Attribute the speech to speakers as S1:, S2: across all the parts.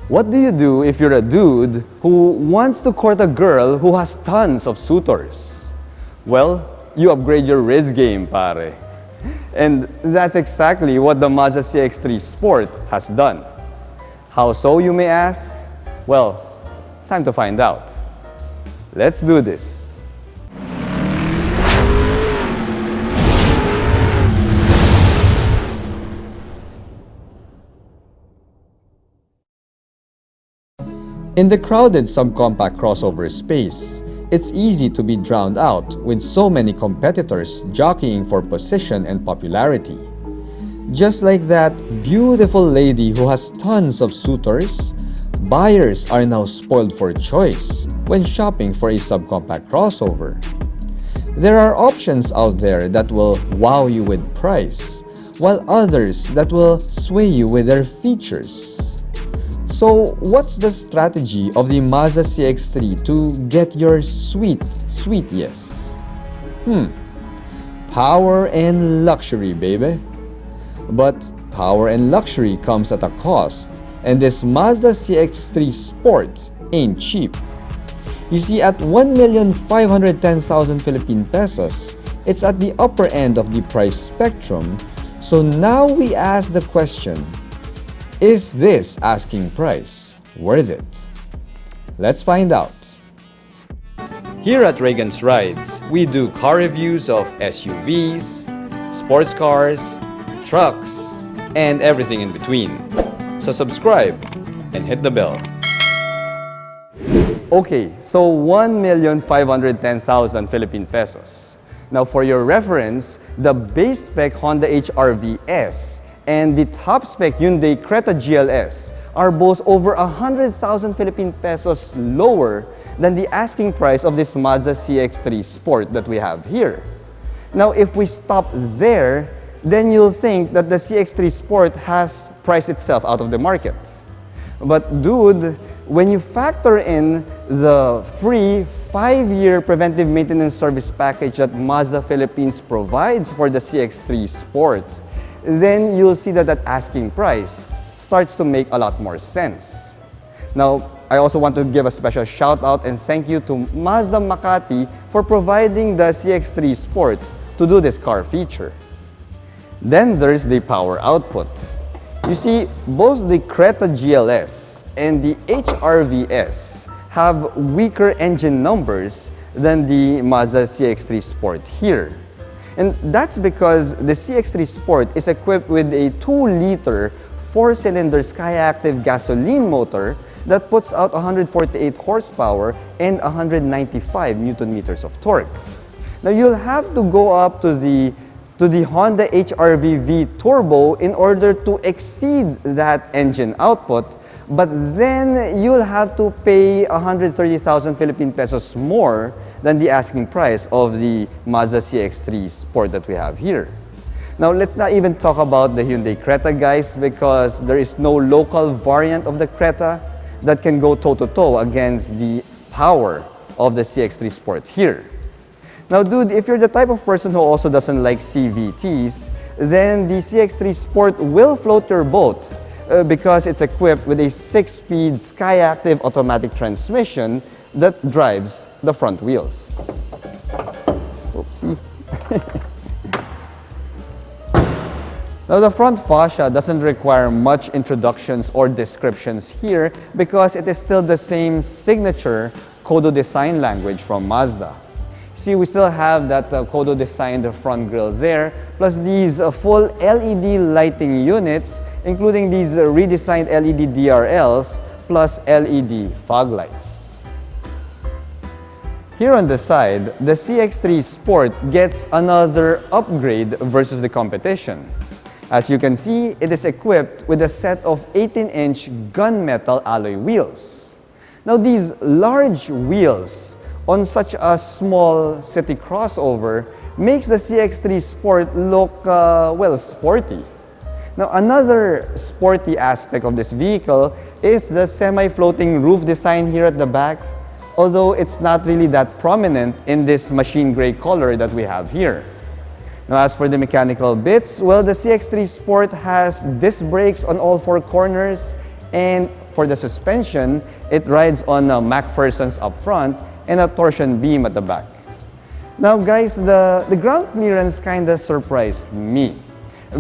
S1: What do you do if you're a dude who wants to court a girl who has tons of suitors? Well, you upgrade your riz game, pare. And that's exactly what the Mazda CX-3 Sport has done. How so, you may ask? Well, time to find out. Let's do this. In the crowded subcompact crossover space, it's easy to be drowned out with so many competitors jockeying for position and popularity. Just like that beautiful lady who has tons of suitors, buyers are now spoiled for choice when shopping for a subcompact crossover. There are options out there that will wow you with price, while others that will sway you with their features. So, what's the strategy of the Mazda CX-3 to get your sweet yes? Power and luxury, baby. But power and luxury comes at a cost, and this Mazda CX-3 Sport ain't cheap. You see, at 1,510,000 Philippine pesos, it's at the upper end of the price spectrum. So now we ask the question, is this asking price worth it? Let's find out. Here at Reagan's Rides, we do car reviews of SUVs, sports cars, trucks, and everything in between. So subscribe and hit the bell. Okay, so 1,510,000 Philippine pesos. Now for your reference, the base spec Honda HRV S and the top spec Hyundai Creta GLS are both over 100,000 Philippine pesos lower than the asking price of this Mazda CX-3 Sport that we have here. Now, if we stop there, then you'll think that the CX-3 Sport has priced itself out of the market. But dude, when you factor in the free 5-year preventive maintenance service package that Mazda Philippines provides for the CX-3 Sport, then you'll see that asking price starts to make a lot more sense. Now, I also want to give a special shout out and thank you to Mazda Makati for providing the CX-3 Sport to do this car feature. Then there's the power output. You see, both the Creta GLS and the HRVS have weaker engine numbers than the Mazda CX-3 Sport here. And that's because the CX-3 Sport is equipped with a 2-liter 4-cylinder Skyactiv gasoline motor that puts out 148 horsepower and 195 Newton meters of torque. Now you'll have to go up to the Honda HRV V Turbo in order to exceed that engine output, but then you'll have to pay 130,000 Philippine pesos more than the asking price of the Mazda CX-3 Sport that we have here. Now, let's not even talk about the Hyundai Creta, guys, because there is no local variant of the Creta that can go toe-to-toe against the power of the CX-3 Sport here. Now, dude, if you're the type of person who also doesn't like CVTs, then the CX-3 Sport will float your boat because it's equipped with a 6-speed Skyactiv automatic transmission that drives the front wheels. Oopsie. Now, the front fascia doesn't require much introductions or descriptions here because it is still the same signature Kodo design language from Mazda. See, we still have that Kodo designed front grille there, plus these full LED lighting units, including these redesigned LED DRLs, plus LED fog lights. Here on the side, the CX-3 Sport gets another upgrade versus the competition. As you can see, it is equipped with a set of 18-inch gunmetal alloy wheels. Now, these large wheels on such a small city crossover makes the CX-3 Sport look, well, sporty. Now, another sporty aspect of this vehicle is the semi-floating roof design here at the back, although it's not really that prominent in this machine gray color that we have here. Now, as for the mechanical bits, well, the CX-3 Sport has disc brakes on all 4 corners and For the suspension, it rides on MacPherson's up front and a torsion beam at the back. Now guys, the ground clearance kinda surprised me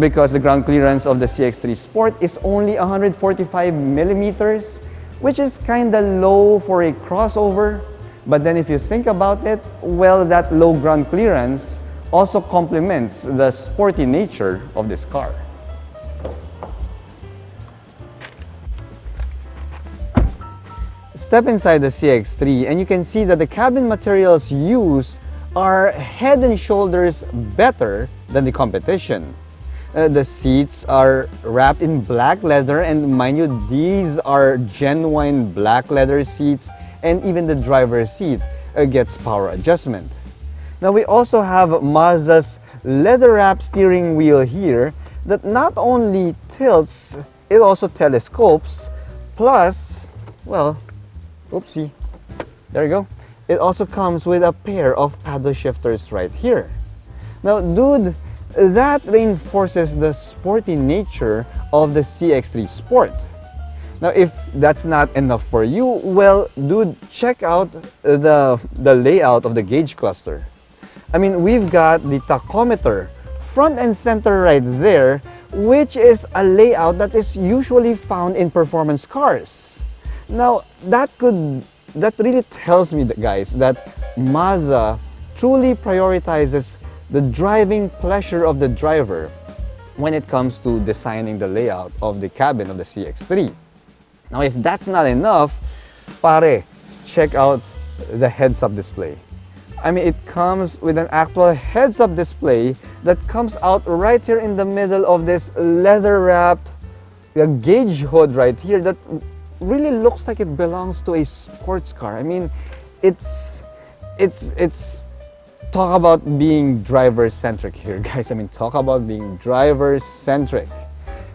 S1: because the ground clearance of the CX3 Sport is only 145 millimeters, which is kinda low for a crossover. But then if you think about it, well, that low ground clearance also complements the sporty nature of this car. Step inside the CX3 and you can see that the cabin materials used are head and shoulders better than the competition. The seats are wrapped in black leather, and mind you, these are genuine black leather seats, and even the driver's seat gets power adjustment. Now we also have Mazda's leather-wrapped steering wheel here that not only tilts, it also telescopes, plus, well, oopsie, there you go. It also comes with a pair of paddle shifters right here. Now, dude, that reinforces the sporty nature of the CX3 Sport. Now, if that's not enough for you, well, dude, check out the layout of the gauge cluster. I mean, we've got the tachometer front and center right there, which is a layout that is usually found in performance cars. Now, that really tells me, guys, that Mazda truly prioritizes the driving pleasure of the driver when it comes to designing the layout of the cabin of the CX3. Now, if that's not enough, pare, check out the heads-up display. I mean, it comes with an actual heads-up display that comes out right here in the middle of this leather-wrapped gauge hood right here that really looks like it belongs to a sports car. I mean, it's talk about being driver-centric here, guys. I mean, talk about being driver-centric.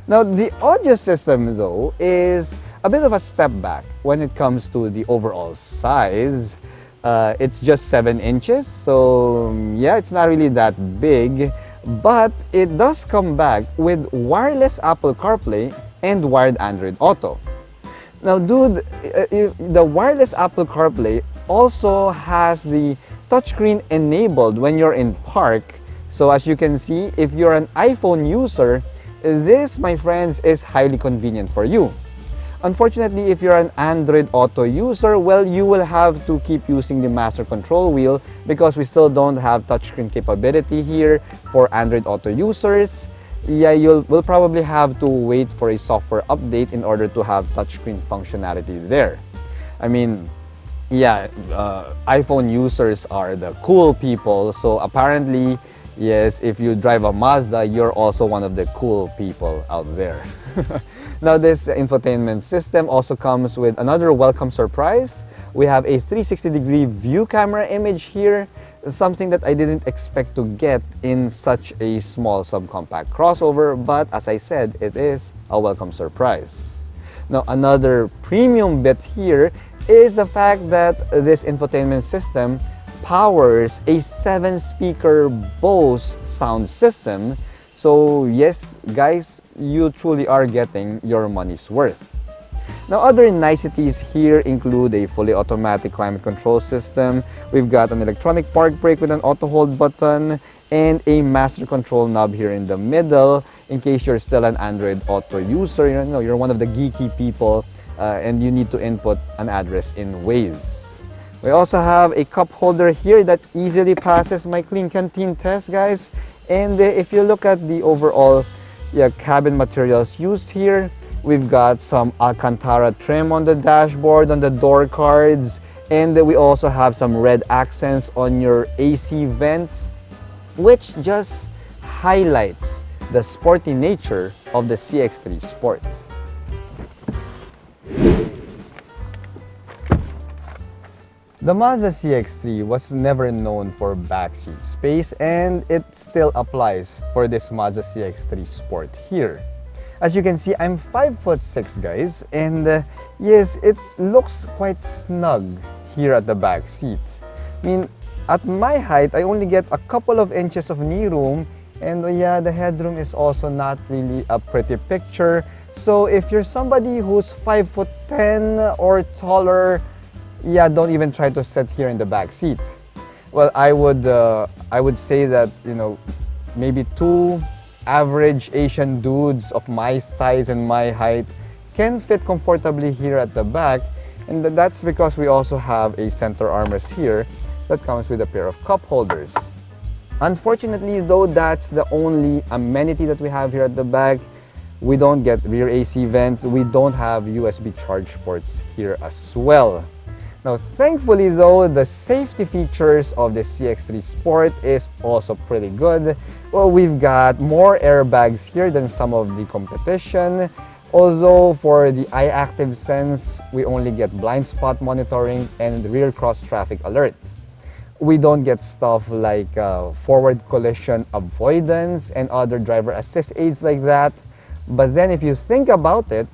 S1: Now, the audio system, though, is a bit of a step back when it comes to the overall size. It's just 7 inches, so yeah, it's not really that big, but it does come back with wireless Apple CarPlay and wired Android Auto. Now, dude, the wireless Apple CarPlay also has the touchscreen enabled when you're in park. So as you can see, if you're an iPhone user, this, my friends, is highly convenient for you. Unfortunately, if you're an Android Auto user, well, you will have to keep using the master control wheel because we still don't have touchscreen capability here for Android Auto users. Yeah, we'll probably have to wait for a software update in order to have touchscreen functionality there. I mean, yeah, iPhone users are the cool people, so apparently, yes, if you drive a Mazda, you're also one of the cool people out there. Now, this infotainment system also comes with another welcome surprise. We have a 360-degree view camera image here, something that I didn't expect to get in such a small subcompact crossover, but as I said, it is a welcome surprise. Now, another premium bit here is the fact that this infotainment system powers a 7-speaker Bose sound system. So yes, guys, you truly are getting your money's worth. Now, other niceties here include a fully automatic climate control system. We've got an electronic park brake with an auto hold button and a master control knob here in the middle in case you're still an Android Auto user. You know, you're one of the geeky people and you need to input an address in Waze. We also have a cup holder here that easily passes my Clean Canteen test, guys. And if you look at the overall cabin materials used here, we've got some Alcantara trim on the dashboard, on the door cards, and we also have some red accents on your AC vents, which just highlights the sporty nature of the CX3 Sport. The Mazda CX-3 was never known for backseat space, and it still applies for this Mazda CX-3 Sport here. As you can see, I'm 5'6", guys, and yes, it looks quite snug here at the back seat. I mean, at my height, I only get a couple of inches of knee room, and yeah, the headroom is also not really a pretty picture. So if you're somebody who's 5'10" or taller, yeah, don't even try to sit here in the back seat. Well, I would say that, you know, maybe two average Asian dudes of my size and my height can fit comfortably here at the back, and that's because we also have a center armrest here that comes with a pair of cup holders. Unfortunately though, that's the only amenity that we have here at the back. We don't get rear AC vents, we don't have USB charge ports here as well. Now thankfully though, the safety features of the CX3 Sport is also pretty good. Well, we've got more airbags here than some of the competition. Although for the eye active sense, we only get blind spot monitoring and rear cross traffic alert. We don't get stuff like forward collision avoidance and other driver assist aids like that. But then if you think about it,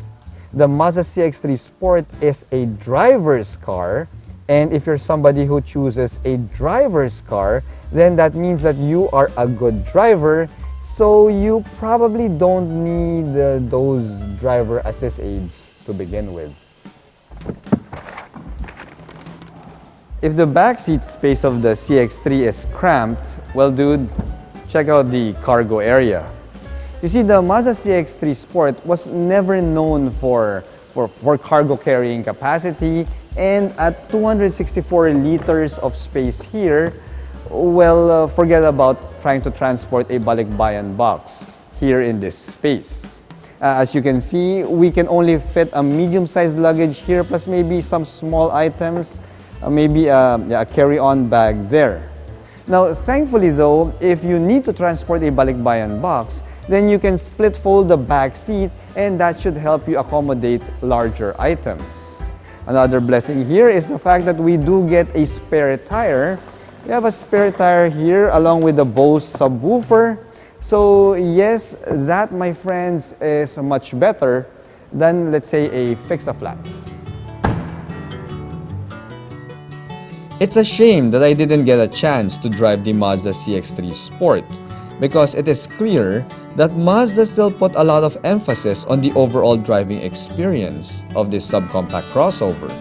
S1: the Mazda CX-3 Sport is a driver's car, and if you're somebody who chooses a driver's car, then that means that you are a good driver, so you probably don't need those driver assist aids to begin with. If the backseat space of the CX-3 is cramped, well dude, check out the cargo area. You see, the Mazda CX-3 Sport was never known for cargo carrying capacity, and at 264 liters of space here, well, forget about trying to transport a balikbayan box here in this space. As you can see, we can only fit a medium-sized luggage here, plus maybe some small items, maybe a carry-on bag there. Now, thankfully though, if you need to transport a balikbayan box, then you can split fold the back seat, and that should help you accommodate larger items. Another blessing here is the fact that we do get a spare tire. We have a spare tire here along with the Bose subwoofer. So yes, that, my friends, is much better than, let's say, a fix-a-flat.
S2: It's a shame that I didn't get a chance to drive the Mazda CX-3 Sport, because it is clear that Mazda still put a lot of emphasis on the overall driving experience of this subcompact crossover.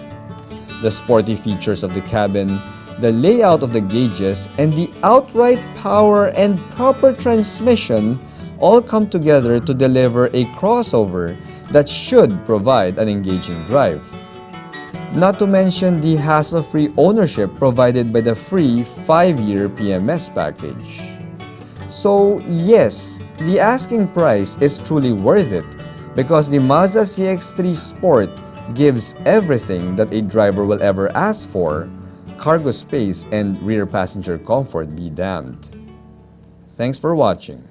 S2: The sporty features of the cabin, the layout of the gauges, and the outright power and proper transmission all come together to deliver a crossover that should provide an engaging drive. Not to mention the hassle-free ownership provided by the free 5-year PMS package. So yes, the asking price is truly worth it, because the Mazda CX-3 Sport gives everything that a driver will ever ask for. Cargo space and rear passenger comfort be damned. Thanks for watching.